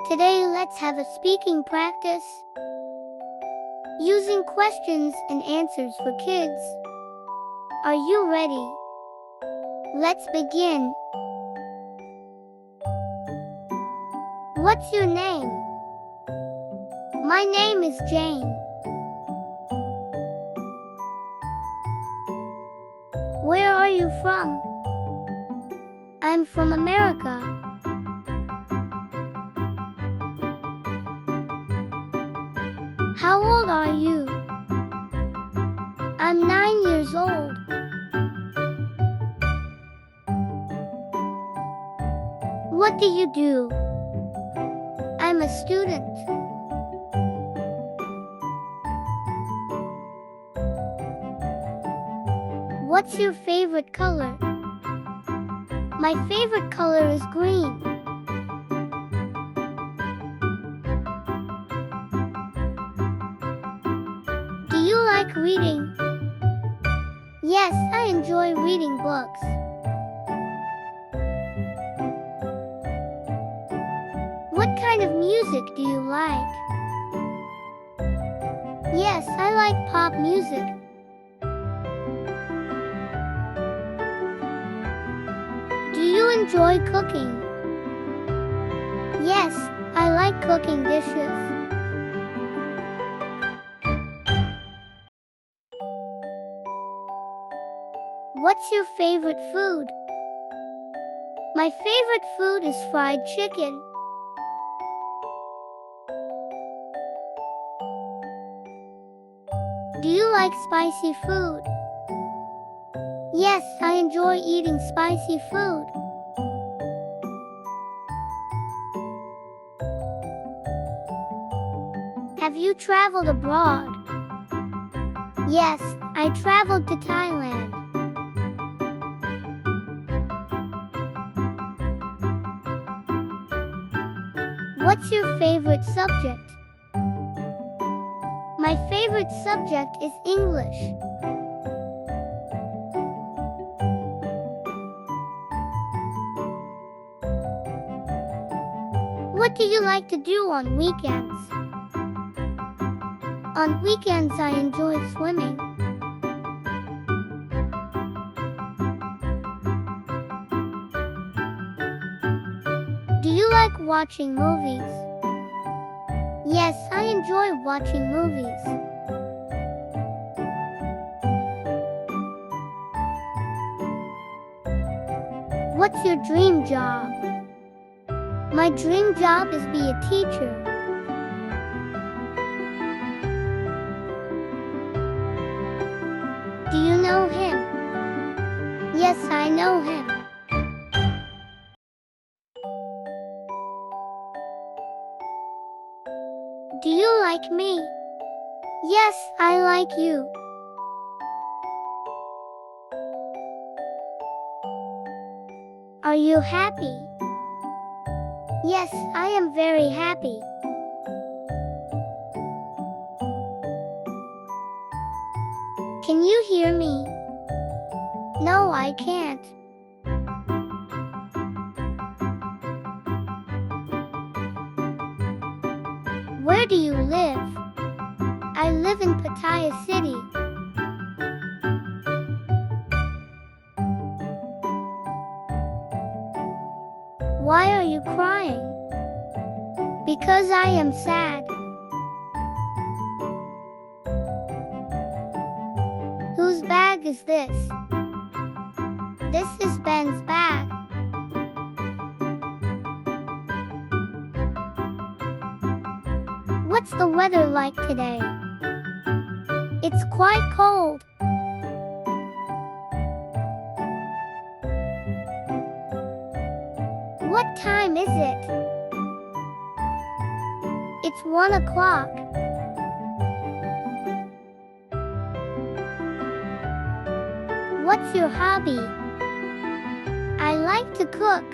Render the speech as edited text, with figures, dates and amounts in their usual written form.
Today let's have a speaking practice using questions and answers for kids. Are you ready? Let's begin. What's your name? My name is Jane. Where are you from? I'm from America. How old are you? I'm 9 years old. What do you do? I'm a student. What's your favorite color? My favorite color is green. Do you like reading? Yes, I enjoy reading books. What kind of music do you like? Yes, I like pop music. Do you enjoy cooking? Yes, I like cooking dishes. What's your favorite food? My favorite food is fried chicken. Do you like spicy food? Yes, I enjoy eating spicy food. Have you traveled abroad? Yes, I traveled to Thailand. What's your favorite subject? My favorite subject is English. What do you like to do on weekends? On weekends I enjoy swimming. Do you like watching movies? Yes, I enjoy watching movies. What's your dream job? My dream job is be a teacher. Do you know him? Yes, I know him. Do you like me? Yes, I like you. Are you happy? Yes, I am very happy. Can you hear me? No, I can't. Where do you live? I live in Pattaya City. Why are you crying? Because I am sad. Whose bag is this? This is Ben's bag. What's the weather like today? It's quite cold. What time is it? It's 1 o'clock. What's your hobby? I like to cook.